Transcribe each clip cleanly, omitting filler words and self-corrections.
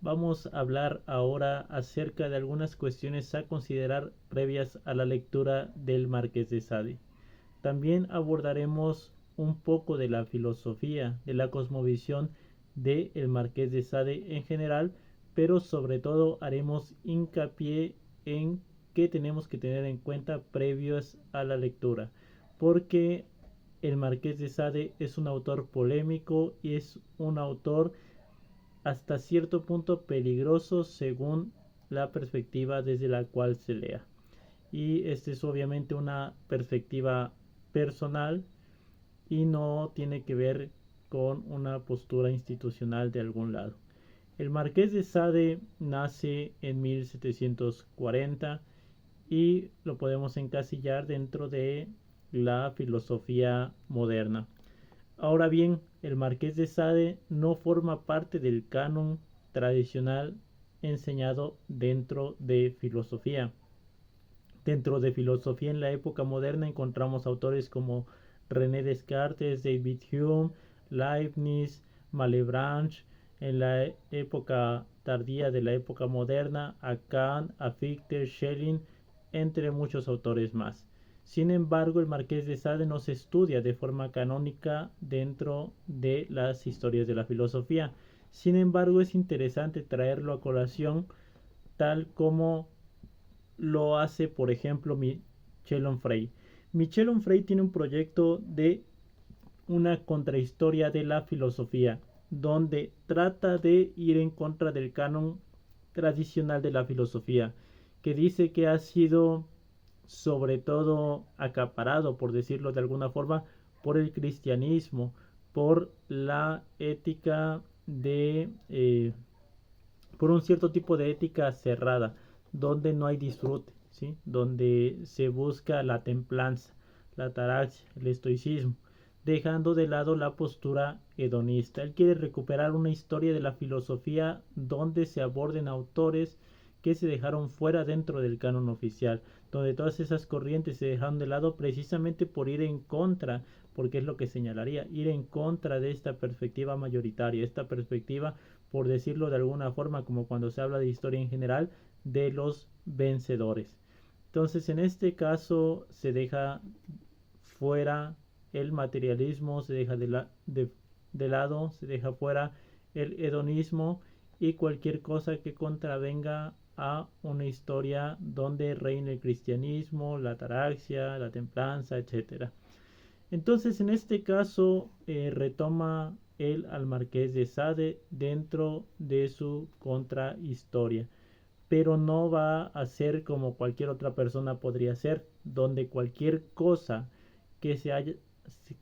Vamos a hablar ahora acerca de algunas cuestiones a considerar previas a la lectura del Marqués de Sade. También abordaremos un poco de la filosofía, de la cosmovisión de el Marqués de Sade en general, pero sobre todo haremos hincapié en qué tenemos que tener en cuenta previos a la lectura, porque el Marqués de Sade es un autor polémico y es un autor hasta cierto punto peligroso según la perspectiva desde la cual se lea. Y esta es obviamente una perspectiva personal y no tiene que ver con una postura institucional de algún lado. El Marqués de Sade nace en 1740 y lo podemos encasillar dentro de la filosofía moderna. Ahora bien, el Marqués de Sade no forma parte del canon tradicional enseñado dentro de filosofía. Dentro de filosofía en la época moderna encontramos autores como René Descartes, David Hume, Leibniz, Malebranche. En la época tardía de la época moderna, a Kant, a Fichte, Schelling, entre muchos autores más. Sin embargo, el Marqués de Sade no se estudia de forma canónica dentro de las historias de la filosofía. Sin embargo, es interesante traerlo a colación tal como lo hace, por ejemplo, Michel Onfray. Michel Onfray tiene un proyecto de una contrahistoria de la filosofía, donde trata de ir en contra del canon tradicional de la filosofía, que dice que ha sido sobre todo acaparado, por decirlo de alguna forma, por el cristianismo, por la ética por un cierto tipo de ética cerrada, donde no hay disfrute, ¿sí? Donde se busca la templanza, la ataraxia, el estoicismo, dejando de lado la postura hedonista. Él quiere recuperar una historia de la filosofía donde se aborden autores que se dejaron fuera dentro del canon oficial, donde todas esas corrientes se dejaron de lado precisamente por ir en contra, porque es lo que señalaría, ir en contra de esta perspectiva mayoritaria, esta perspectiva, por decirlo de alguna forma, como cuando se habla de historia en general, de los vencedores. Entonces, en este caso se deja fuera el materialismo, se deja de lado, se deja fuera el hedonismo y cualquier cosa que contravenga a una historia donde reine el cristianismo, la ataraxia, la templanza, etcétera. Entonces, en este caso, retoma él al Marqués de Sade dentro de su contrahistoria, pero no va a ser como cualquier otra persona podría ser, donde cualquier cosa que se haya,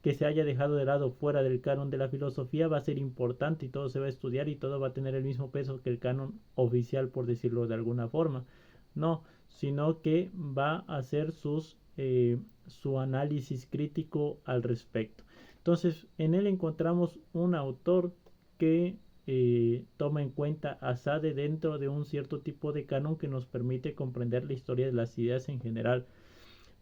que se haya dejado de lado fuera del canon de la filosofía va a ser importante y todo se va a estudiar y todo va a tener el mismo peso que el canon oficial, por decirlo de alguna forma. No, sino que va a hacer su análisis crítico al respecto. Entonces, en él encontramos un autor que toma en cuenta a Sade dentro de un cierto tipo de canon que nos permite comprender la historia de las ideas en general.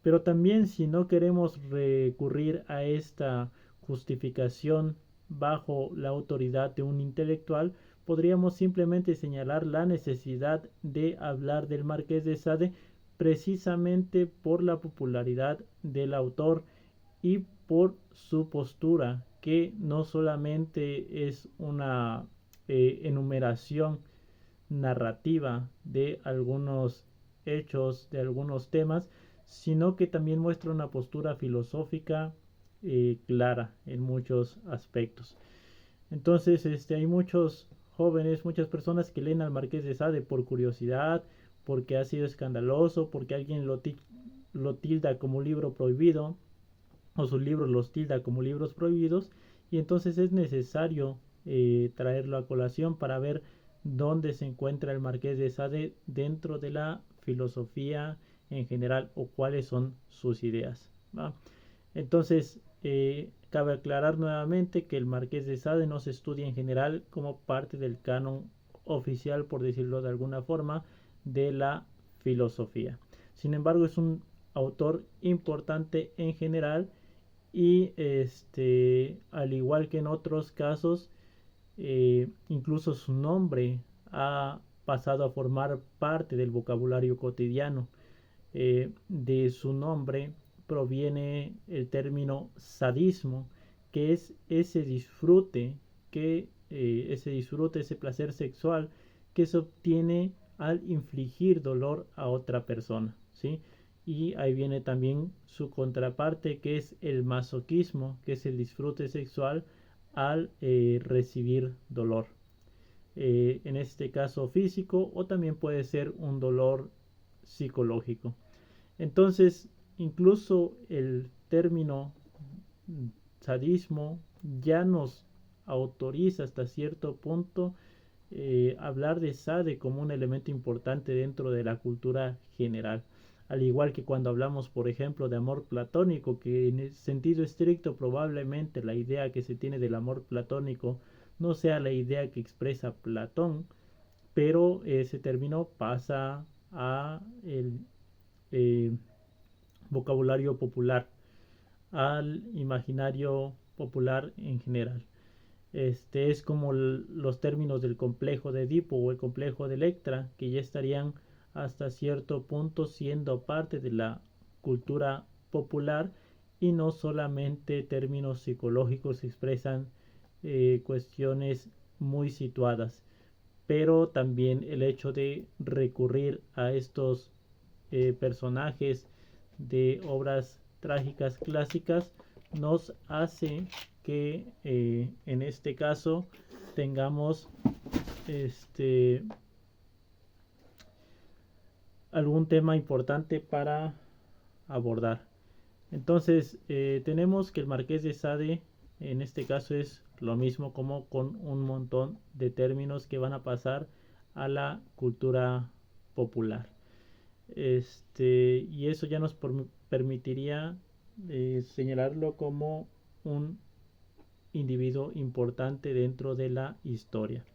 Pero también si no queremos recurrir a esta justificación bajo la autoridad de un intelectual, podríamos simplemente señalar la necesidad de hablar del Marqués de Sade precisamente por la popularidad del autor y por su postura, que no solamente es una enumeración narrativa de algunos hechos, de algunos temas, sino que también muestra una postura filosófica clara en muchos aspectos. Entonces, hay muchos jóvenes, muchas personas que leen al Marqués de Sade por curiosidad, porque ha sido escandaloso, porque alguien lo tilda como libro prohibido, o sus libros los tilda como libros prohibidos, y entonces es necesario traerlo a colación para ver dónde se encuentra el Marqués de Sade dentro de la filosofía en general o cuáles son sus ideas, ¿va? Entonces, cabe aclarar nuevamente que el Marqués de Sade no se estudia en general como parte del canon oficial, por decirlo de alguna forma, de la filosofía. Sin embargo, es un autor importante en general y al igual que en otros casos, incluso su nombre ha pasado a formar parte del vocabulario cotidiano. De su nombre proviene el término sadismo, que es ese disfrute, ese placer sexual que se obtiene al infligir dolor a otra persona, ¿sí? Y ahí viene también su contraparte, que es el masoquismo, que es el disfrute sexual al recibir dolor. En este caso físico, o también puede ser un dolor psicológico. Entonces, incluso el término sadismo ya nos autoriza hasta cierto punto hablar de Sade como un elemento importante dentro de la cultura general. Al igual que cuando hablamos, por ejemplo, de amor platónico, que en el sentido estricto probablemente la idea que se tiene del amor platónico no sea la idea que expresa Platón, pero ese término pasa a el vocabulario popular, al imaginario popular en general. Este es como los términos del complejo de Edipo o el complejo de Electra, que ya estarían hasta cierto punto siendo parte de la cultura popular y no solamente términos psicológicos que expresan cuestiones muy situadas, pero también el hecho de recurrir a estos personajes de obras trágicas clásicas nos hace que en este caso tengamos algún tema importante para abordar. Entonces tenemos que el Marqués de Sade en este caso es lo mismo, como con un montón de términos que van a pasar a la cultura popular. Y eso ya nos permitiría señalarlo como un individuo importante dentro de la historia.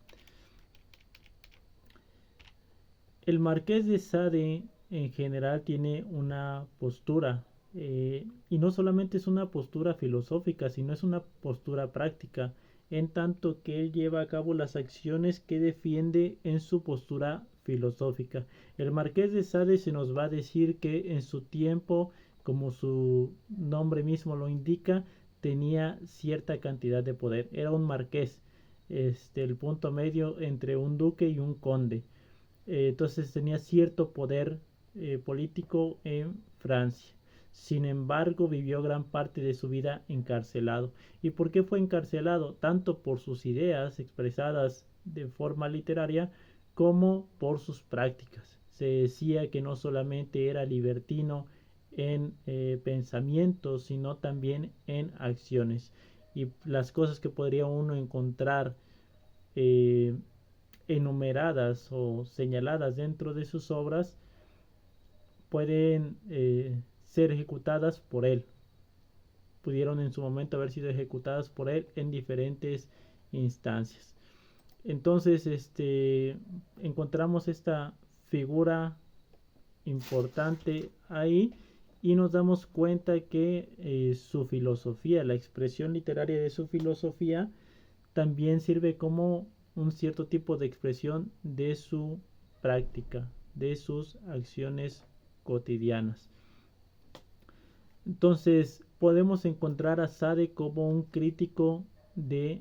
El Marqués de Sade en general tiene una postura, y no solamente es una postura filosófica, sino es una postura práctica, en tanto que él lleva a cabo las acciones que defiende en su postura filosófica. El Marqués de Sade se nos va a decir que en su tiempo, como su nombre mismo lo indica, tenía cierta cantidad de poder. Era un marqués, el punto medio entre un duque y un conde. Entonces tenía cierto poder político en Francia. Sin embargo, vivió gran parte de su vida encarcelado. ¿Y por qué fue encarcelado? Tanto por sus ideas expresadas de forma literaria como por sus prácticas. Se decía que no solamente era libertino en pensamientos, sino también en acciones. Y las cosas que podría uno encontrar enumeradas o señaladas dentro de sus obras pueden ser ejecutadas por él. Pudieron en su momento haber sido ejecutadas por él en diferentes instancias. Entonces, encontramos esta figura importante ahí y nos damos cuenta que su filosofía, la expresión literaria de su filosofía, también sirve como un cierto tipo de expresión de su práctica, de sus acciones cotidianas. Entonces podemos encontrar a Sade como un crítico de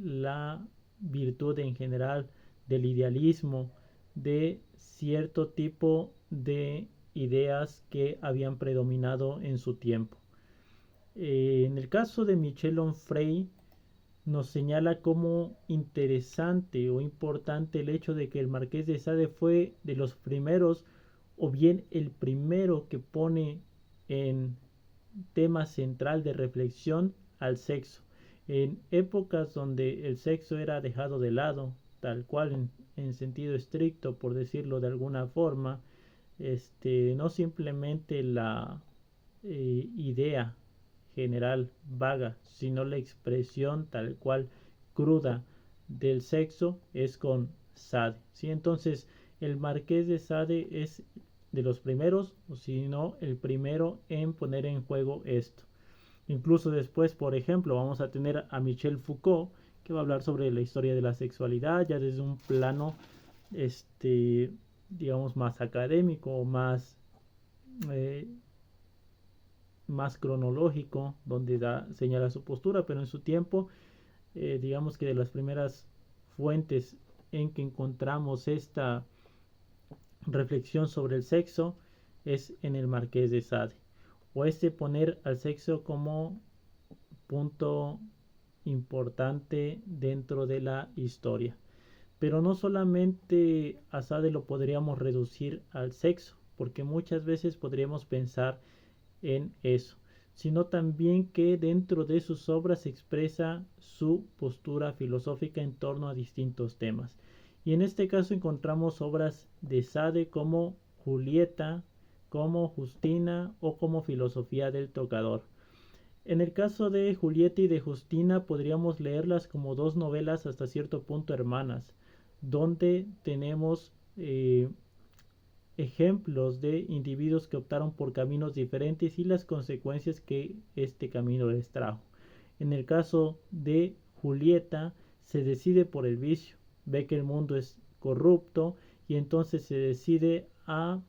la virtud en general, del idealismo, de cierto tipo de ideas que habían predominado en su tiempo. En el caso de Michel Onfray, nos señala como interesante o importante el hecho de que el Marqués de Sade fue de los primeros, o bien el primero, que pone en tema central de reflexión al sexo, en épocas donde el sexo era dejado de lado, tal cual en sentido estricto, por decirlo de alguna forma, no simplemente la idea general vaga, sino la expresión tal cual cruda del sexo es con Sade, ¿sí? Entonces el Marqués de Sade es de los primeros, o si no el primero, en poner en juego esto. Incluso después, por ejemplo, vamos a tener a Michel Foucault, que va a hablar sobre la historia de la sexualidad ya desde un plano digamos, más académico, eh, más cronológico, donde señala su postura, pero en su tiempo, digamos que de las primeras fuentes en que encontramos esta reflexión sobre el sexo es en el Marqués de Sade, o poner al sexo como punto importante dentro de la historia. Pero no solamente a Sade lo podríamos reducir al sexo, porque muchas veces podríamos pensar en eso, sino también que dentro de sus obras expresa su postura filosófica en torno a distintos temas. Y en este caso encontramos obras de Sade como Julieta, como Justina o como Filosofía del Tocador. En el caso de Julieta y de Justina podríamos leerlas como dos novelas hasta cierto punto hermanas, donde tenemos ejemplos de individuos que optaron por caminos diferentes y las consecuencias que este camino les trajo. En el caso de Julieta, se decide por el vicio, ve que el mundo es corrupto y entonces se decide a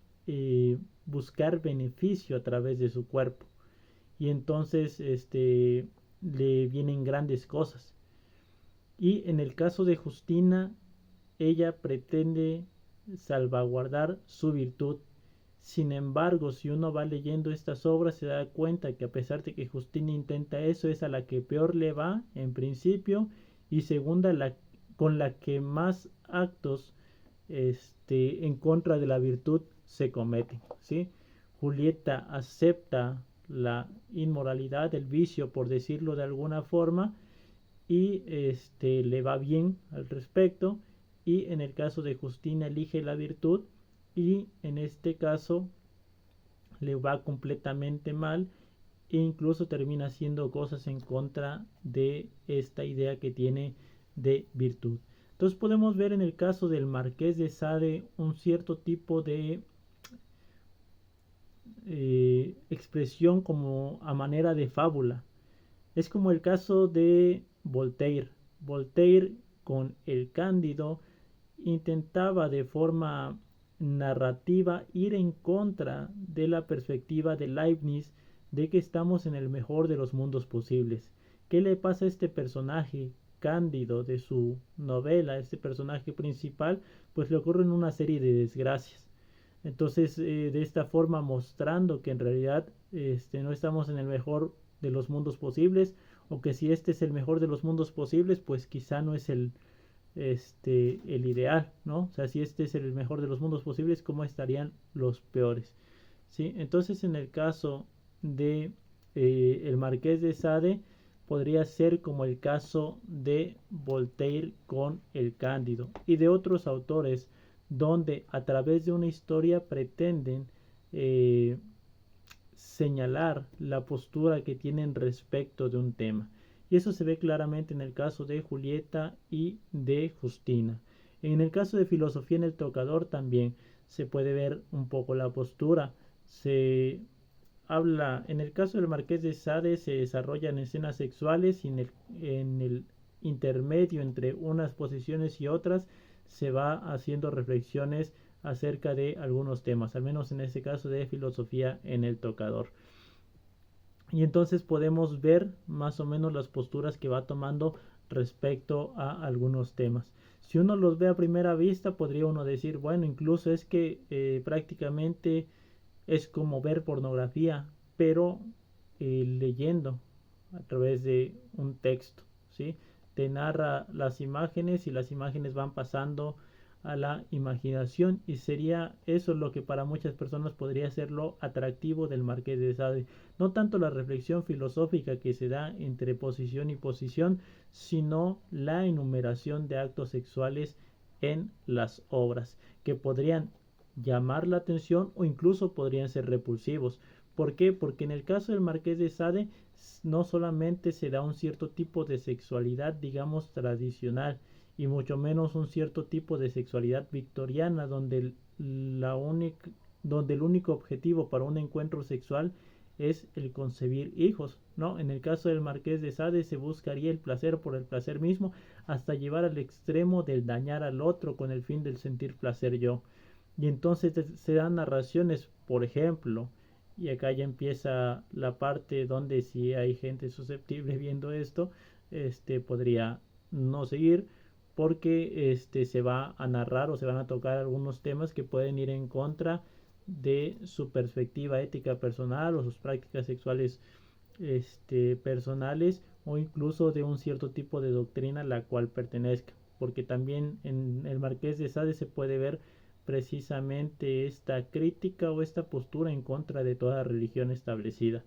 buscar beneficio a través de su cuerpo, y entonces le vienen grandes cosas. Y en el caso de Justina, ella pretende salvaguardar su virtud. Sin embargo, si uno va leyendo estas obras, se da cuenta que a pesar de que Justina intenta eso, es a la que peor le va en principio, y segunda, con la que más actos en contra de la virtud se cometen, ¿sí? Julieta acepta la inmoralidad, el vicio, por decirlo de alguna forma, y le va bien al respecto, y en el caso de Justina elige la virtud y en este caso le va completamente mal e incluso termina haciendo cosas en contra de esta idea que tiene de virtud. Entonces podemos ver en el caso del Marqués de Sade un cierto tipo de expresión como a manera de fábula. Es como el caso de Voltaire. Voltaire con el Cándido intentaba de forma narrativa ir en contra de la perspectiva de Leibniz de que estamos en el mejor de los mundos posibles. ¿Qué le pasa a este personaje Cándido de su novela, este personaje principal? Pues le ocurren una serie de desgracias. Entonces, de esta forma mostrando que en realidad no estamos en el mejor de los mundos posibles, o que si este es el mejor de los mundos posibles, pues quizá no es el ideal, ¿no? O sea, si este es el mejor de los mundos posibles, ¿cómo estarían los peores? ¿Sí? Entonces, en el caso de el Marqués de Sade, podría ser como el caso de Voltaire con el Cándido y de otros autores, donde a través de una historia pretenden señalar la postura que tienen respecto de un tema. Y eso se ve claramente en el caso de Julieta y de Justina. En el caso de Filosofía en el Tocador también se puede ver un poco la postura. Se habla, en el caso del Marqués de Sade se desarrollan escenas sexuales y en el intermedio entre unas posiciones y otras se va haciendo reflexiones acerca de algunos temas, al menos en este caso de Filosofía en el Tocador. Y entonces podemos ver más o menos las posturas que va tomando respecto a algunos temas. Si uno los ve a primera vista, podría uno decir, bueno, incluso es que prácticamente es como ver pornografía, pero leyendo a través de un texto, ¿sí? Te narra las imágenes y las imágenes van pasando a la imaginación, y sería eso lo que para muchas personas podría ser lo atractivo del Marqués de Sade. No tanto la reflexión filosófica que se da entre posición y posición, sino la enumeración de actos sexuales en las obras, que podrían llamar la atención o incluso podrían ser repulsivos. ¿Por qué? Porque en el caso del Marqués de Sade no solamente se da un cierto tipo de sexualidad, digamos, tradicional, y mucho menos un cierto tipo de sexualidad victoriana donde el único objetivo para un encuentro sexual es el concebir hijos, ¿no? En el caso del Marqués de Sade se buscaría el placer por el placer mismo, hasta llevar al extremo del dañar al otro con el fin del sentir placer yo. Y entonces se dan narraciones, por ejemplo, y acá ya empieza la parte donde si hay gente susceptible viendo esto, podría no seguir, porque se va a narrar o se van a tocar algunos temas que pueden ir en contra de su perspectiva ética personal o sus prácticas sexuales personales, o incluso de un cierto tipo de doctrina a la cual pertenezca, porque también en el Marqués de Sade se puede ver precisamente esta crítica o esta postura en contra de toda religión establecida.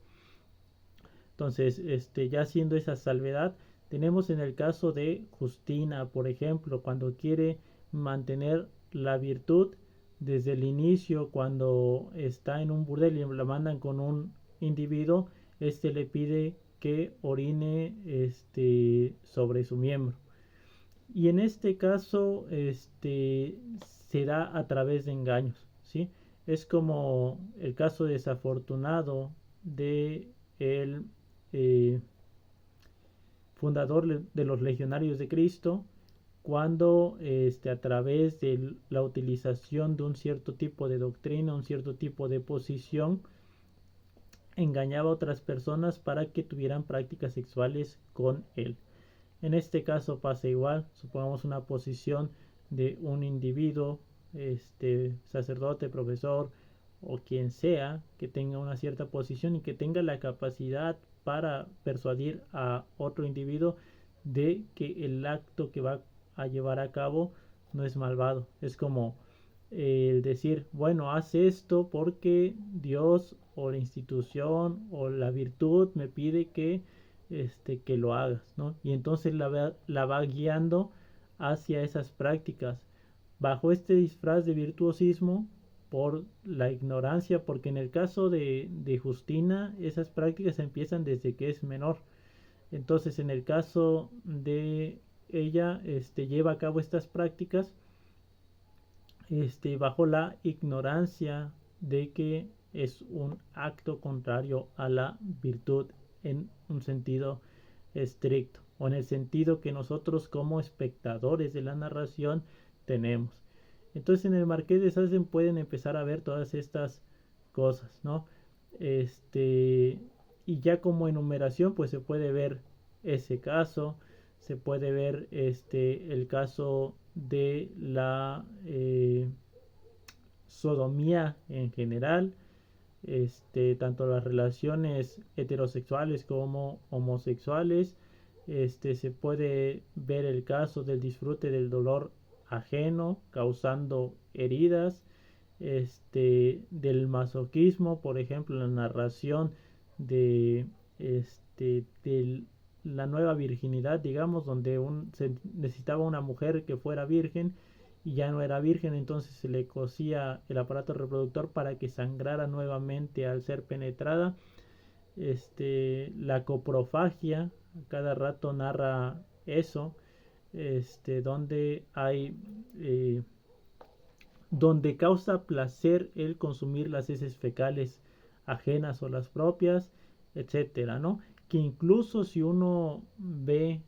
Entonces, ya haciendo esa salvedad, tenemos en el caso de Justina, por ejemplo, cuando quiere mantener la virtud desde el inicio, cuando está en un burdel y la mandan con un individuo, le pide que orine sobre su miembro. Y en este caso, se da a través de engaños, ¿sí? Es como el caso desafortunado de el eh, fundador de los Legionarios de Cristo, cuando a través de la utilización de un cierto tipo de doctrina, un cierto tipo de posición, engañaba a otras personas para que tuvieran prácticas sexuales con él. En este caso pasa igual, supongamos una posición de un individuo, sacerdote, profesor o quien sea, que tenga una cierta posición y que tenga la capacidad para persuadir a otro individuo de que el acto que va a llevar a cabo no es malvado. Es como el decir, bueno, haz esto porque Dios o la institución o la virtud me pide que lo hagas, ¿no? Y entonces la va guiando hacia esas prácticas bajo este disfraz de virtuosismo por la ignorancia, porque en el caso de Justina esas prácticas empiezan desde que es menor. Entonces en el caso de ella, lleva a cabo estas prácticas bajo la ignorancia de que es un acto contrario a la virtud en un sentido estricto, o en el sentido que nosotros como espectadores de la narración tenemos. Entonces en el Marqués de Sade pueden empezar a ver todas estas cosas, ¿no? Y ya como enumeración pues se puede ver ese caso, se puede ver el caso de la sodomía en general, tanto las relaciones heterosexuales como homosexuales. Se puede ver el caso del disfrute del dolor ajeno causando heridas, del masoquismo, por ejemplo, la narración de de la nueva virginidad, digamos, donde se necesitaba una mujer que fuera virgen y ya no era virgen, entonces se le cosía el aparato reproductor para que sangrara nuevamente al ser penetrada. La coprofagia, cada rato narra eso, donde hay donde causa placer el consumir las heces fecales ajenas o las propias, etcétera, ¿no? Que incluso si uno ve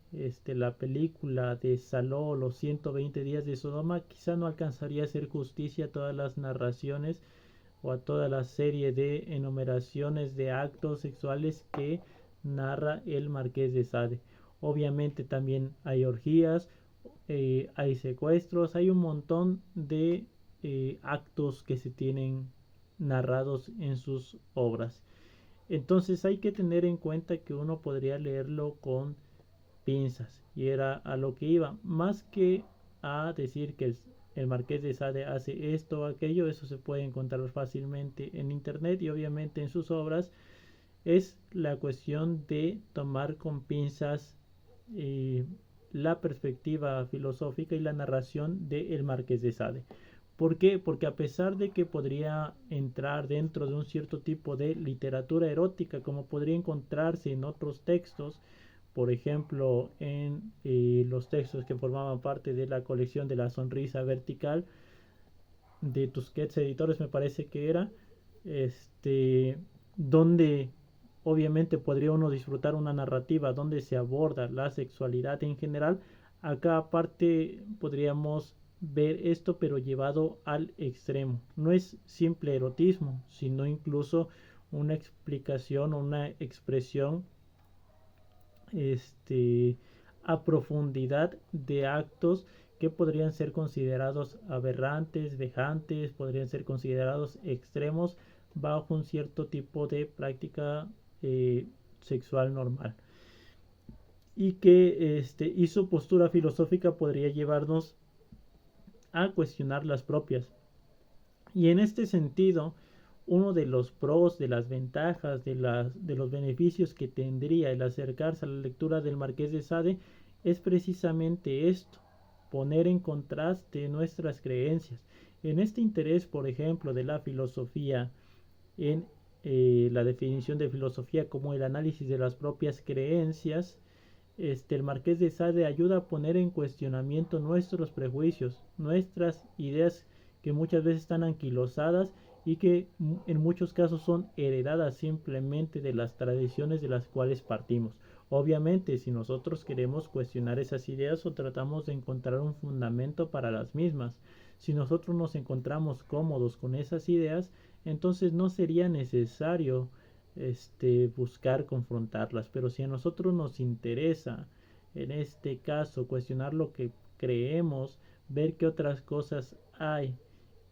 la película de Saló, los 120 días de Sodoma, quizá no alcanzaría a hacer justicia a todas las narraciones o a toda la serie de enumeraciones de actos sexuales que narra el Marqués de Sade. Obviamente también hay orgías, hay secuestros, hay un montón de actos que se tienen narrados en sus obras. Entonces hay que tener en cuenta que uno podría leerlo con pinzas, y era a lo que iba, más que a decir que el Marqués de Sade hace esto o aquello. Eso se puede encontrar fácilmente en internet y obviamente en sus obras. Es la cuestión de tomar con pinzas la perspectiva filosófica y la narración del Marqués de Sade. ¿Por qué? Porque a pesar de que podría entrar dentro de un cierto tipo de literatura erótica, como podría encontrarse en otros textos, por ejemplo en los textos que formaban parte de la colección de la sonrisa vertical de Tusquets Editores, me parece que era, donde obviamente podría uno disfrutar una narrativa donde se aborda la sexualidad en general. Acá aparte podríamos ver esto pero llevado al extremo. No es simple erotismo, sino incluso una explicación o una expresión a profundidad de actos que podrían ser considerados aberrantes, vejantes, podrían ser considerados extremos bajo un cierto tipo de práctica sexual normal. Y que y su postura filosófica podría llevarnos a cuestionar las propias. Y en este sentido, uno de los pros, de las ventajas, de los beneficios que tendría el acercarse a la lectura del Marqués de Sade es precisamente esto, poner en contraste nuestras creencias. En este interés, por ejemplo, de la filosofía, en la definición de filosofía como el análisis de las propias creencias, el Marqués de Sade ayuda a poner en cuestionamiento nuestros prejuicios, nuestras ideas que muchas veces están anquilosadas y que en muchos casos son heredadas simplemente de las tradiciones de las cuales partimos. Obviamente, si nosotros queremos cuestionar esas ideas o tratamos de encontrar un fundamento para las mismas, si nosotros nos encontramos cómodos con esas ideas, entonces no sería necesario buscar confrontarlas. Pero si a nosotros nos interesa, en este caso, cuestionar lo que creemos, ver qué otras cosas hay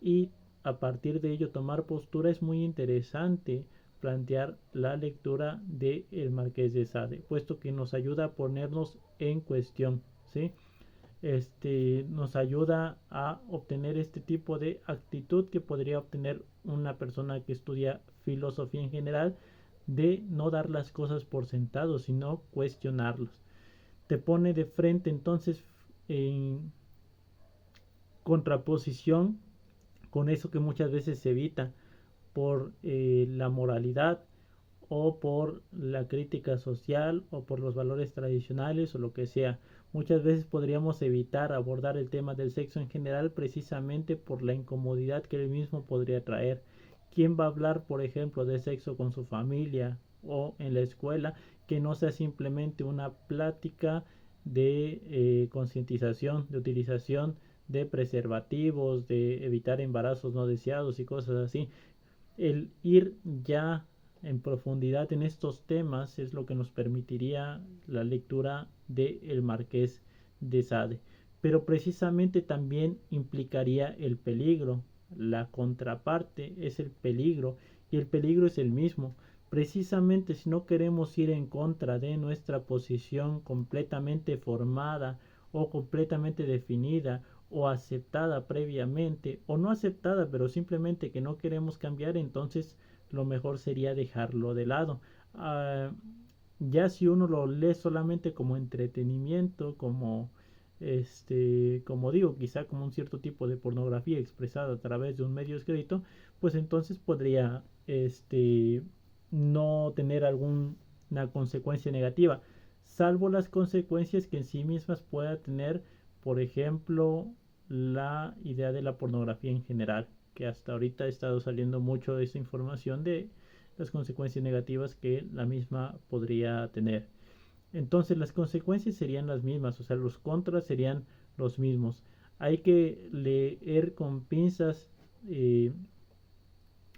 y a partir de ello tomar postura, es muy interesante plantear la lectura de el Marqués de Sade, puesto que nos ayuda a ponernos en cuestión, ¿sí? Nos ayuda a obtener este tipo de actitud que podría obtener una persona que estudia filosofía en general, de no dar las cosas por sentado, sino cuestionarlos. Te pone de frente entonces en contraposición con eso que muchas veces se evita por la moralidad o por la crítica social o por los valores tradicionales o lo que sea. Muchas veces podríamos evitar abordar el tema del sexo en general precisamente por la incomodidad que el mismo podría traer. ¿Quién va a hablar, por ejemplo, de sexo con su familia o en la escuela que no sea simplemente una plática de concientización, de utilización de preservativos, de evitar embarazos no deseados y cosas así? El ir ya en profundidad en estos temas es lo que nos permitiría la lectura de El Marqués de Sade. Pero precisamente también implicaría el peligro. La contraparte es el peligro y el peligro es el mismo. Precisamente si no queremos ir en contra de nuestra posición completamente formada o completamente definida o aceptada previamente o no aceptada pero simplemente que no queremos cambiar, entonces lo mejor sería dejarlo de lado. Ya si uno lo lee solamente como entretenimiento, como digo, quizá como un cierto tipo de pornografía expresada a través de un medio escrito, pues entonces podría no tener alguna consecuencia negativa, salvo las consecuencias que en sí mismas pueda tener, por ejemplo, la idea de la pornografía en general, que hasta ahorita ha estado saliendo mucho de esa información de las consecuencias negativas que la misma podría tener. Entonces las consecuencias serían las mismas, o sea, los contras serían los mismos. Hay que leer con pinzas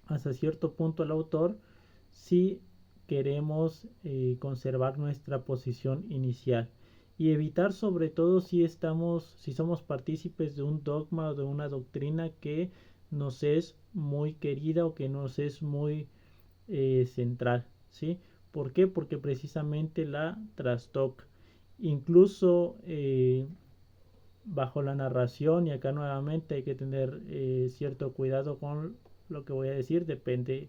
hasta cierto punto al autor si queremos conservar nuestra posición inicial y evitar sobre todo si somos partícipes de un dogma o de una doctrina que nos es muy querida o que nos es muy central, ¿sí? ¿Por qué? Porque precisamente la trastoca. Incluso bajo la narración, y acá nuevamente hay que tener cierto cuidado con lo que voy a decir, depende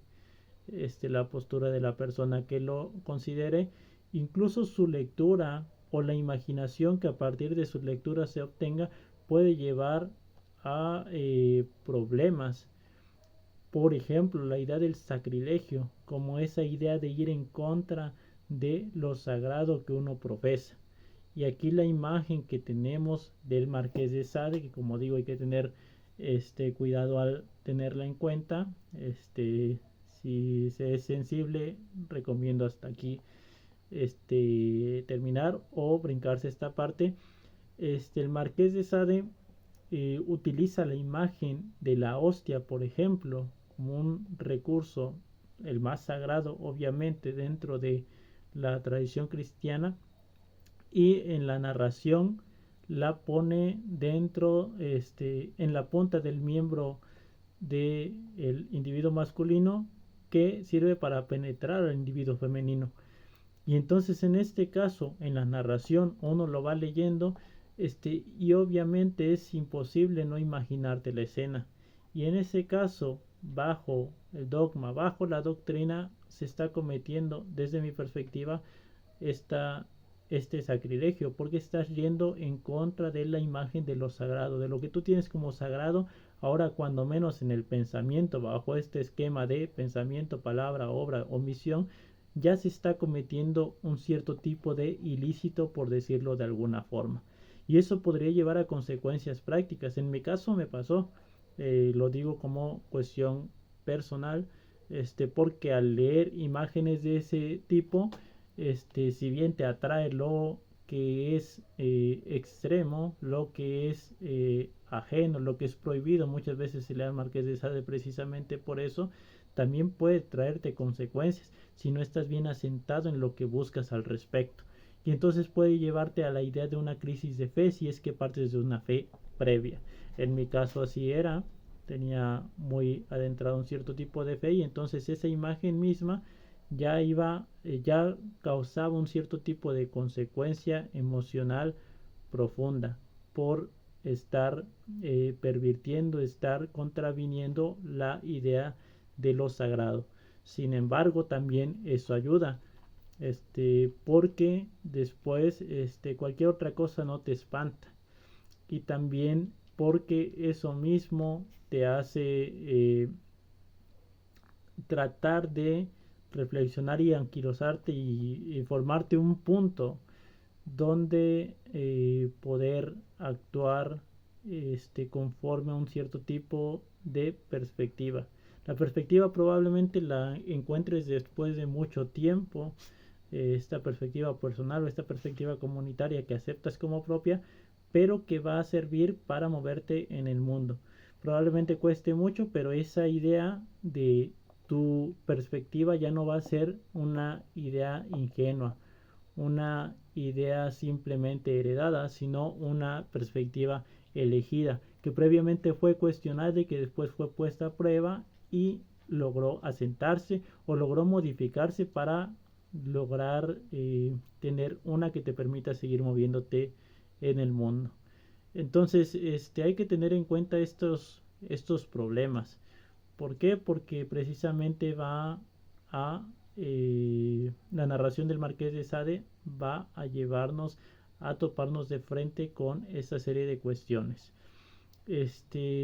la postura de la persona que lo considere, incluso su lectura o la imaginación que a partir de su lectura se obtenga puede llevar a problemas. Por ejemplo, la idea del sacrilegio, como esa idea de ir en contra de lo sagrado que uno profesa. Y aquí la imagen que tenemos del Marqués de Sade, que como digo hay que tener cuidado al tenerla en cuenta, Si se es sensible, recomiendo hasta aquí terminar o brincarse esta parte. El Marqués de Sade utiliza la imagen de la hostia, por ejemplo, como un recurso, el más sagrado, obviamente, dentro de la tradición cristiana, y en la narración la pone dentro, en la punta del miembro del individuo masculino, que sirve para penetrar al individuo femenino. Y entonces en este caso, en la narración, uno lo va leyendo, y obviamente es imposible no imaginarte la escena. Y en ese caso, bajo el dogma, bajo la doctrina, se está cometiendo, desde mi perspectiva, esta, este sacrilegio, porque estás yendo en contra de la imagen de lo sagrado, de lo que tú tienes como sagrado. Ahora, cuando menos en el pensamiento, bajo este esquema de pensamiento, palabra, obra, omisión, ya se está cometiendo un cierto tipo de ilícito, por decirlo de alguna forma. Y eso podría llevar a consecuencias prácticas. En mi caso me pasó, lo digo como cuestión personal, porque al leer imágenes de ese tipo, si bien te atrae lo que es extremo, lo que es ajeno, lo que es prohibido, muchas veces se le da Marqués de Sade precisamente por eso, también puede traerte consecuencias si no estás bien asentado en lo que buscas al respecto. Y entonces puede llevarte a la idea de una crisis de fe si es que partes de una fe previa. En mi caso así era, tenía muy adentrado un cierto tipo de fe, y entonces esa imagen misma ya causaba un cierto tipo de consecuencia emocional profunda por estar pervirtiendo, estar contraviniendo la idea de lo sagrado. Sin embargo, también eso ayuda, porque después cualquier otra cosa no te espanta, y también porque eso mismo te hace tratar de reflexionar y anquilosarte y formarte un punto donde poder actuar conforme a un cierto tipo de perspectiva. La perspectiva probablemente la encuentres después de mucho tiempo, esta perspectiva personal o esta perspectiva comunitaria que aceptas como propia, pero que va a servir para moverte en el mundo. Probablemente cueste mucho, pero esa idea de tu perspectiva ya no va a ser una idea ingenua, una idea simplemente heredada, sino una perspectiva elegida, que previamente fue cuestionada y que después fue puesta a prueba y logró asentarse o logró modificarse para lograr tener una que te permita seguir moviéndote en el mundo. Entonces, hay que tener en cuenta estos problemas. ¿Por qué? Porque precisamente va a la narración del Marqués de Sade va a llevarnos a toparnos de frente con esta serie de cuestiones.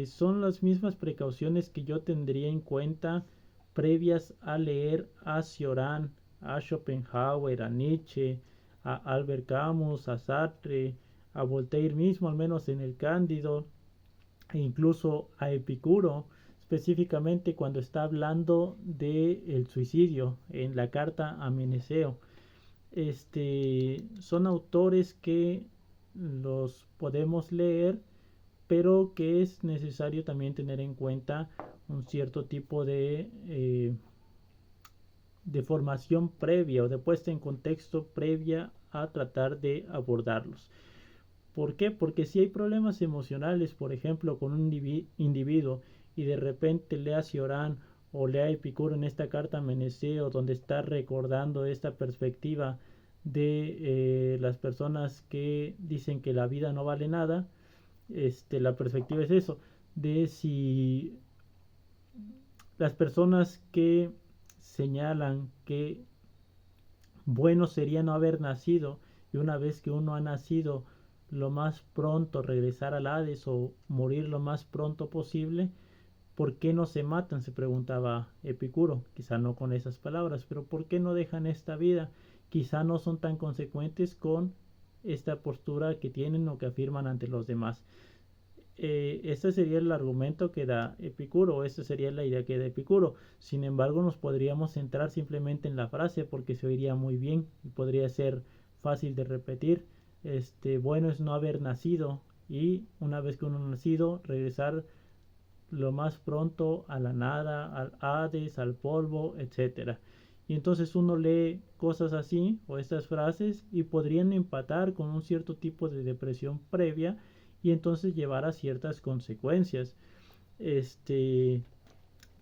Son las mismas precauciones que yo tendría en cuenta previas a leer a Cioran, a Schopenhauer, a Nietzsche, a Albert Camus, a Sartre, a Voltaire mismo, al menos en el Cándido, e incluso a Epicuro, específicamente cuando está hablando del suicidio en la carta a Meneceo. Son autores que los podemos leer, pero que es necesario también tener en cuenta un cierto tipo de formación previa o de puesta en contexto previa a tratar de abordarlos. ¿Por qué? Porque si hay problemas emocionales, por ejemplo, con un individuo, y de repente lea Cioran o lea Epicuro en esta carta a Meneceo, donde está recordando esta perspectiva de las personas que dicen que la vida no vale nada, la perspectiva es eso, de si las personas que señalan que bueno sería no haber nacido, y una vez que uno ha nacido lo más pronto regresar al Hades o morir lo más pronto posible, ¿por qué no se matan?, se preguntaba Epicuro. Quizá no con esas palabras, pero ¿por qué no dejan esta vida? Quizá no son tan consecuentes con esta postura que tienen o que afirman ante los demás. este sería el argumento que da Epicuro, esta sería la idea que da Epicuro. Sin embargo, nos podríamos centrar simplemente en la frase porque se oiría muy bien y podría ser fácil de repetir. Bueno es no haber nacido, y una vez que uno ha nacido, regresar lo más pronto a la nada, al Hades, al polvo, etcétera. Y entonces uno lee cosas así o estas frases y podrían empatar con un cierto tipo de depresión previa y entonces llevar a ciertas consecuencias.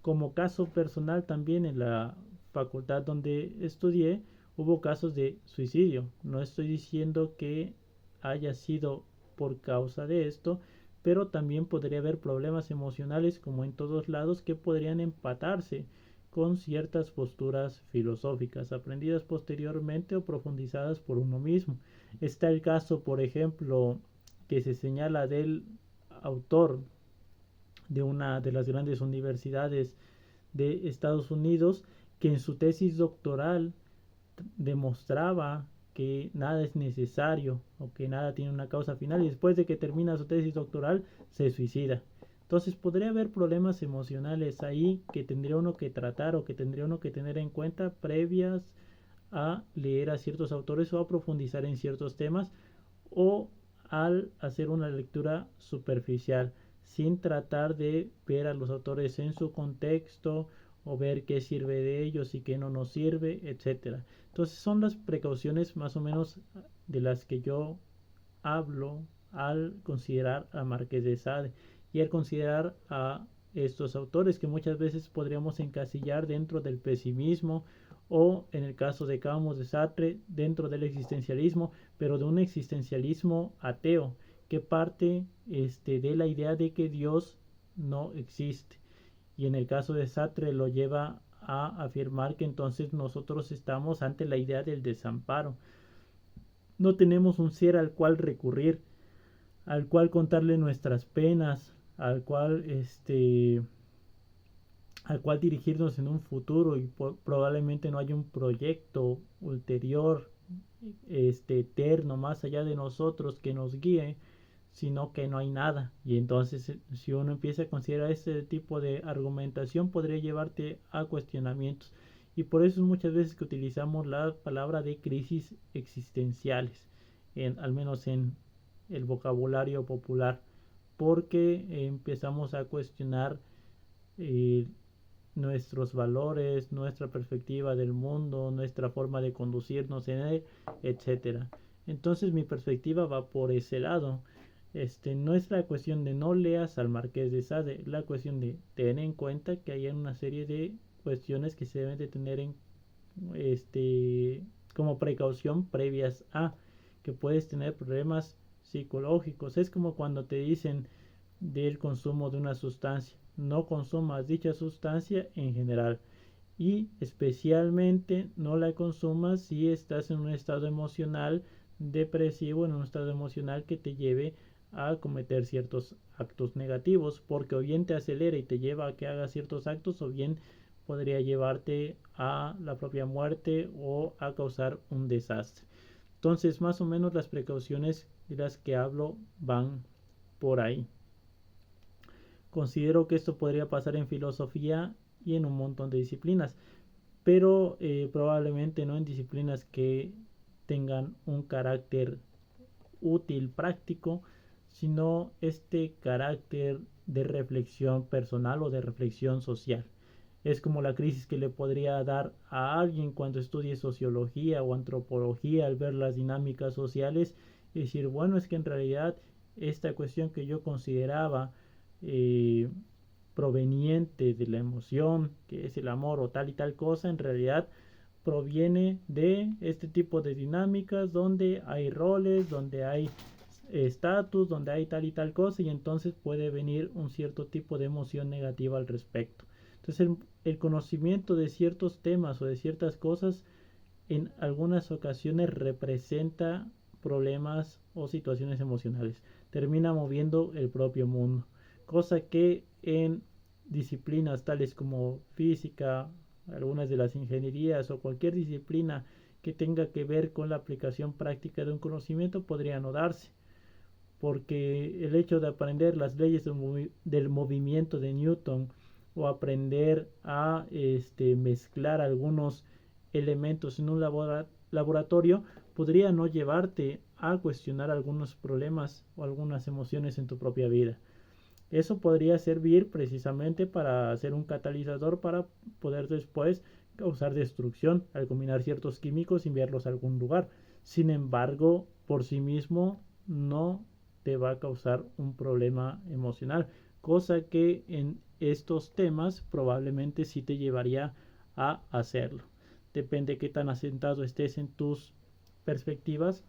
Como caso personal también en la facultad donde estudié hubo casos de suicidio. No estoy diciendo que haya sido por causa de esto, pero también podría haber problemas emocionales como en todos lados que podrían empatarse con ciertas posturas filosóficas aprendidas posteriormente o profundizadas por uno mismo. Está el caso, por ejemplo, que se señala del autor de una de las grandes universidades de Estados Unidos, que en su tesis doctoral demostraba que nada es necesario o que nada tiene una causa final, y después de que termina su tesis doctoral se suicida. Entonces podría haber problemas emocionales ahí que tendría uno que tratar o que tendría uno que tener en cuenta previas a leer a ciertos autores o a profundizar en ciertos temas, o al hacer una lectura superficial sin tratar de ver a los autores en su contexto o ver qué sirve de ellos y qué no nos sirve, etcétera. Entonces son las precauciones más o menos de las que yo hablo al considerar a Marqués de Sade y al considerar a estos autores que muchas veces podríamos encasillar dentro del pesimismo, o en el caso de Camus, de Sartre, dentro del existencialismo, pero de un existencialismo ateo que parte de la idea de que Dios no existe, y en el caso de Sartre lo lleva a afirmar que entonces nosotros estamos ante la idea del desamparo. No tenemos un ser al cual recurrir, al cual contarle nuestras penas, al cual dirigirnos en un futuro, y probablemente no haya un proyecto ulterior, eterno, más allá de nosotros que nos guíe, sino que no hay nada. Y entonces, si uno empieza a considerar este tipo de argumentación, podría llevarte a cuestionamientos. Y por eso muchas veces que utilizamos la palabra de crisis existenciales, al menos en el vocabulario popular, porque empezamos a cuestionar eh, nuestros valores, nuestra perspectiva del mundo, nuestra forma de conducirnos en él, etcétera. Entonces mi perspectiva va por ese lado. No es la cuestión de no leas al Marqués de Sade, la cuestión de tener en cuenta que hay una serie de cuestiones que se deben de tener en como precaución previas a que puedes tener problemas psicológicos. Es como cuando te dicen del consumo de una sustancia: no consumas dicha sustancia en general, y especialmente no la consumas si estás en un estado emocional depresivo, en un estado emocional que te lleve a cometer ciertos actos negativos, porque o bien te acelera y te lleva a que hagas ciertos actos, o bien podría llevarte a la propia muerte o a causar un desastre. Entonces, más o menos las precauciones de las que hablo van por ahí. Considero que esto podría pasar en filosofía y en un montón de disciplinas, pero probablemente no en disciplinas que tengan un carácter útil, práctico, sino este carácter de reflexión personal o de reflexión social. Es como la crisis que le podría dar a alguien cuando estudie sociología o antropología al ver las dinámicas sociales y decir, bueno, es que en realidad esta cuestión que yo consideraba eh, proveniente de la emoción, que es el amor o tal y tal cosa, en realidad proviene de este tipo de dinámicas donde hay roles, donde hay estatus, donde hay tal y tal cosa, y entonces puede venir un cierto tipo de emoción negativa al respecto. Entonces el conocimiento de ciertos temas o de ciertas cosas en algunas ocasiones representa problemas o situaciones emocionales, termina moviendo el propio mundo, cosa que en disciplinas tales como física, algunas de las ingenierías o cualquier disciplina que tenga que ver con la aplicación práctica de un conocimiento podría no darse, porque el hecho de aprender las leyes del movimiento de Newton o aprender a mezclar algunos elementos en un laboratorio podría no llevarte a cuestionar algunos problemas o algunas emociones en tu propia vida. Eso podría servir precisamente para ser un catalizador para poder después causar destrucción al combinar ciertos químicos y enviarlos a algún lugar. Sin embargo, por sí mismo no te va a causar un problema emocional, cosa que en estos temas probablemente sí te llevaría a hacerlo. Depende qué tan asentado estés en tus perspectivas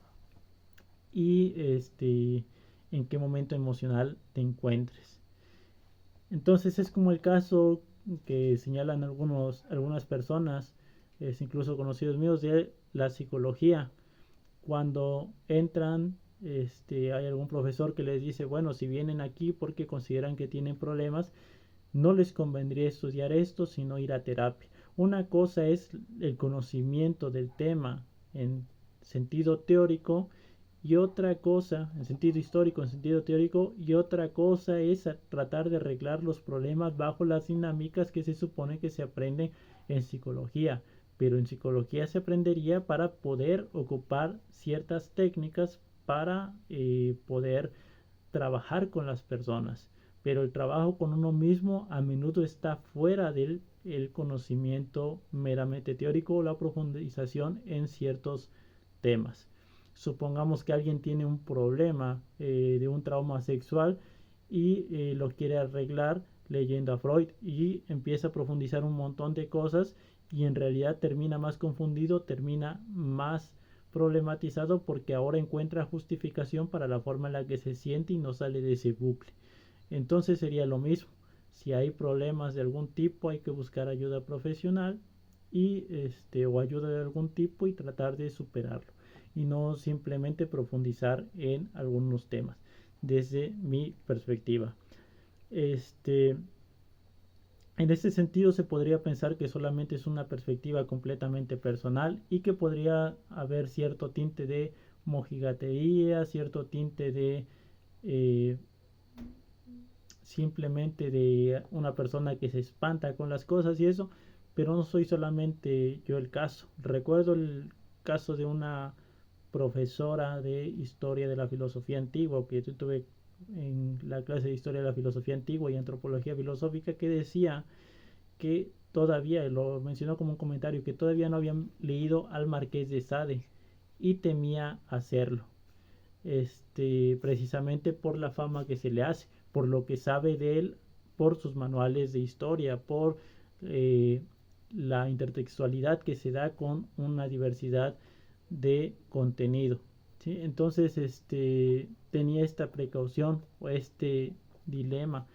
y en qué momento emocional te encuentres. Entonces es como el caso que señalan algunas personas, incluso conocidos míos, de la psicología. Cuando entran, hay algún profesor que les dice, bueno, si vienen aquí porque consideran que tienen problemas, no les convendría estudiar esto, sino ir a terapia. Una cosa es el conocimiento del tema en sentido teórico y otra cosa, en sentido histórico, en sentido teórico, y otra cosa es tratar de arreglar los problemas bajo las dinámicas que se supone que se aprenden en psicología. Pero en psicología se aprendería para poder ocupar ciertas técnicas para poder trabajar con las personas. Pero el trabajo con uno mismo a menudo está fuera del conocimiento meramente teórico o la profundización en ciertos temas. Supongamos que alguien tiene un problema de un trauma sexual y lo quiere arreglar leyendo a Freud y empieza a profundizar un montón de cosas y en realidad termina más confundido, termina más problematizado porque ahora encuentra justificación para la forma en la que se siente y no sale de ese bucle. Entonces sería lo mismo. Si hay problemas de algún tipo hay que buscar ayuda profesional y o ayuda de algún tipo y tratar de superarlo y no simplemente profundizar en algunos temas desde mi perspectiva. En este sentido se podría pensar que solamente es una perspectiva completamente personal y que podría haber cierto tinte de mojigatería, cierto tinte de simplemente de una persona que se espanta con las cosas y eso, pero no soy solamente yo el caso. Recuerdo el caso de una profesora de historia de la filosofía antigua que yo tuve en la clase de historia de la filosofía antigua y antropología filosófica, que decía que todavía, lo mencionó como un comentario, que todavía no habían leído al Marqués de Sade y temía hacerlo, precisamente por la fama que se le hace, por lo que sabe de él, por sus manuales de historia, por la intertextualidad que se da con una diversidad de contenido, ¿sí? Entonces tenía esta precaución o este dilema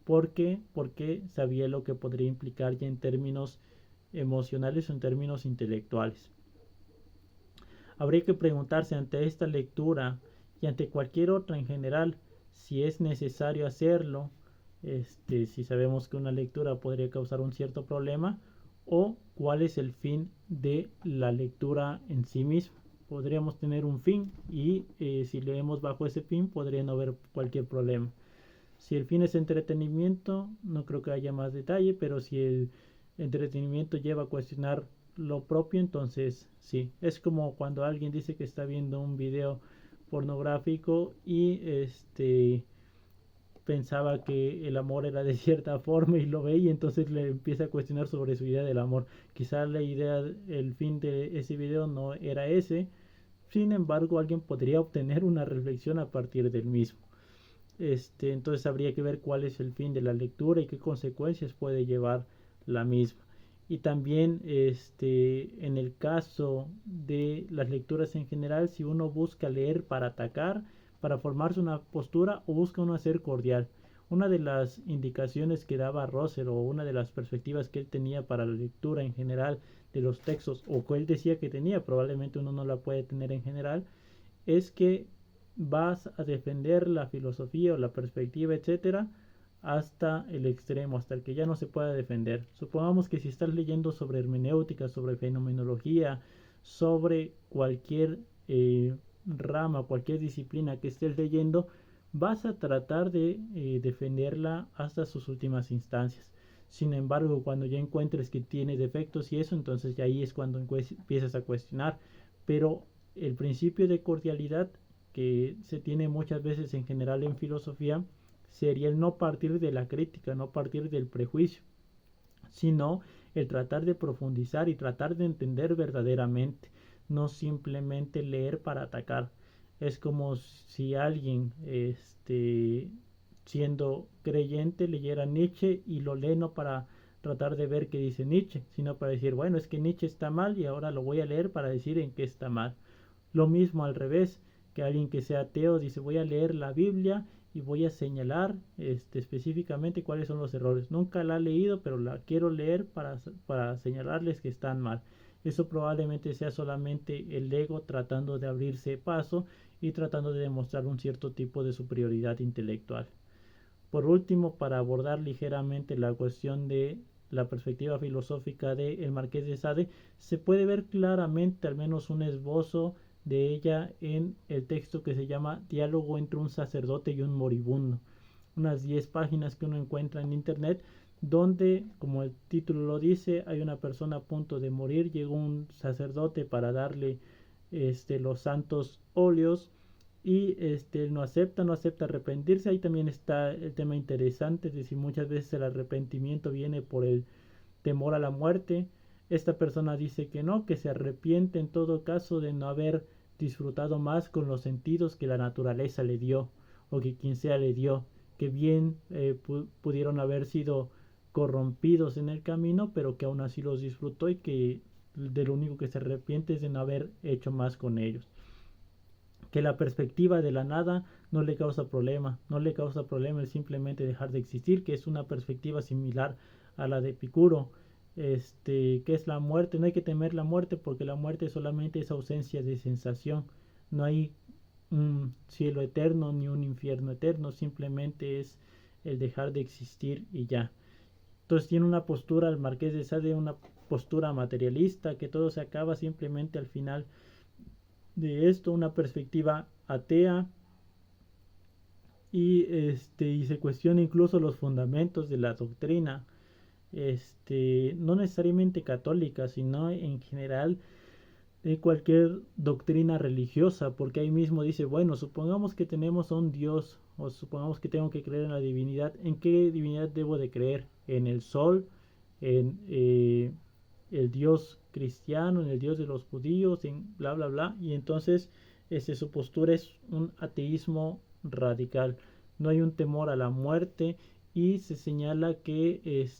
porque sabía lo que podría implicar ya en términos emocionales o en términos intelectuales. Habría que preguntarse ante esta lectura y ante cualquier otra en general si es necesario hacerlo, si sabemos que una lectura podría causar un cierto problema, o cuál es el fin de la lectura en sí misma. Podríamos tener un fin y si leemos bajo ese fin podría no haber cualquier problema. Si el fin es entretenimiento, no creo que haya más detalle, pero si el entretenimiento lleva a cuestionar lo propio, entonces sí. Es como cuando alguien dice que está viendo un video pornográfico y pensaba que el amor era de cierta forma y lo ve y entonces le empieza a cuestionar sobre su idea del amor. Quizá la idea, el fin de ese video no era ese, sin embargo alguien podría obtener una reflexión a partir del mismo. Entonces habría que ver cuál es el fin de la lectura y qué consecuencias puede llevar la misma. Y también en el caso de las lecturas en general, si uno busca leer para atacar, para formarse una postura o busca uno ser cordial. Una de las indicaciones que daba Russell o una de las perspectivas que él tenía para la lectura en general de los textos o que él decía que tenía, probablemente uno no la puede tener en general, es que vas a defender la filosofía o la perspectiva, etcétera, hasta el extremo, hasta el que ya no se pueda defender. Supongamos que si estás leyendo sobre hermenéutica, sobre fenomenología, sobre cualquier rama, cualquier disciplina que estés leyendo, vas a tratar de defenderla hasta sus últimas instancias. Sin embargo, cuando ya encuentres que tiene defectos y eso, entonces ya ahí es cuando empiezas a cuestionar. Pero el principio de cordialidad que se tiene muchas veces en general en filosofía sería el no partir de la crítica, no partir del prejuicio, sino el tratar de profundizar y tratar de entender verdaderamente, no simplemente leer para atacar. Es como si alguien siendo creyente leyera Nietzsche y lo lee no para tratar de ver qué dice Nietzsche, sino para decir, bueno, es que Nietzsche está mal y ahora lo voy a leer para decir en qué está mal. Lo mismo al revés, que alguien que sea ateo dice, voy a leer la Biblia y voy a señalar específicamente cuáles son los errores. Nunca la he leído, pero la quiero leer para señalarles que están mal. Eso probablemente sea solamente el ego tratando de abrirse paso y tratando de demostrar un cierto tipo de superioridad intelectual. Por último, para abordar ligeramente la cuestión de la perspectiva filosófica de el Marqués de Sade, se puede ver claramente al menos un esbozo de ella en el texto que se llama Diálogo entre un sacerdote y un moribundo, unas 10 páginas que uno encuentra en internet, donde, como el título lo dice, hay una persona a punto de morir, llegó un sacerdote para darle los santos óleos y no acepta arrepentirse. Ahí también está el tema interesante de si muchas veces el arrepentimiento viene por el temor a la muerte. Esta persona dice que no, que se arrepiente en todo caso de no haber disfrutado más con los sentidos que la naturaleza le dio o que quien sea le dio, que bien pudieron haber sido corrompidos en el camino, pero que aún así los disfrutó y que de lo único que se arrepiente es de no haber hecho más con ellos. Que la perspectiva de la nada no le causa problema, no le causa problema el simplemente dejar de existir, que es una perspectiva similar a la de Epicuro. Que es la muerte, no hay que temer la muerte porque la muerte solamente es ausencia de sensación, no hay un cielo eterno ni un infierno eterno, simplemente es el dejar de existir y ya. Entonces tiene una postura, el Marqués de Sade, una postura materialista, que todo se acaba simplemente al final de esto, una perspectiva atea, y se cuestiona incluso los fundamentos de la doctrina, no necesariamente católica, sino en general de cualquier doctrina religiosa, porque ahí mismo dice, bueno, supongamos que tenemos a un Dios, o supongamos que tengo que creer en la divinidad, ¿en qué divinidad debo de creer? ¿En el sol? ¿En el Dios cristiano? ¿En el Dios de los judíos? ¿En bla bla bla? Y entonces su postura es un ateísmo radical, no hay un temor a la muerte y se señala que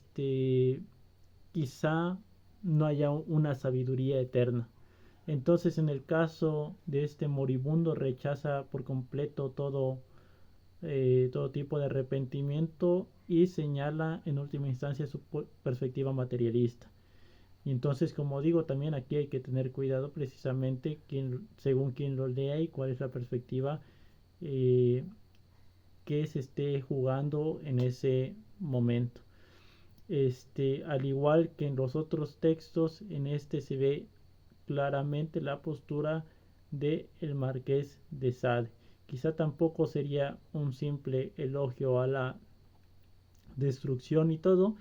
quizá no haya una sabiduría eterna. Entonces, en el caso de este moribundo, rechaza por completo todo tipo de arrepentimiento y señala en última instancia su perspectiva materialista. Y entonces, como digo, también aquí hay que tener cuidado precisamente según quien lo lea y cuál es la perspectiva que se esté jugando en ese momento. Al igual que en los otros textos, en este se ve claramente la postura de el Marqués de Sade. Quizá tampoco sería un simple elogio a la destrucción y todo,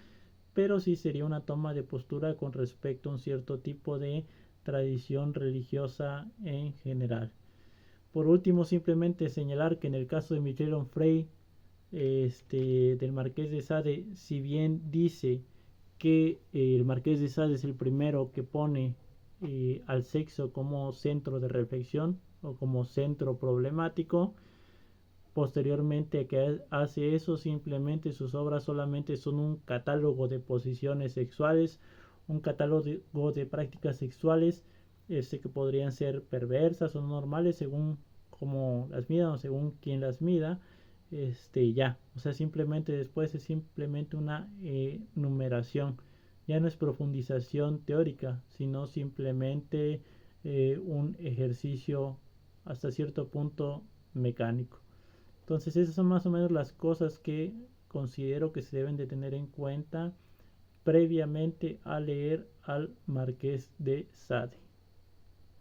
pero sí sería una toma de postura con respecto a un cierto tipo de tradición religiosa en general. Por último, simplemente señalar que en el caso de Michel Onfray, del Marqués de Sade, si bien dice que el Marqués de Sade es el primero que pone al sexo como centro de reflexión o como centro problemático, posteriormente a que hace eso, simplemente sus obras solamente son un catálogo de posiciones sexuales, un catálogo de prácticas sexuales que podrían ser perversas o normales según como las midan o según quien las mida. Ya, o sea, simplemente después es simplemente una numeración, ya no es profundización teórica, sino simplemente un ejercicio hasta cierto punto mecánico. Entonces esas son más o menos las cosas que considero que se deben de tener en cuenta previamente a leer al Marqués de Sade.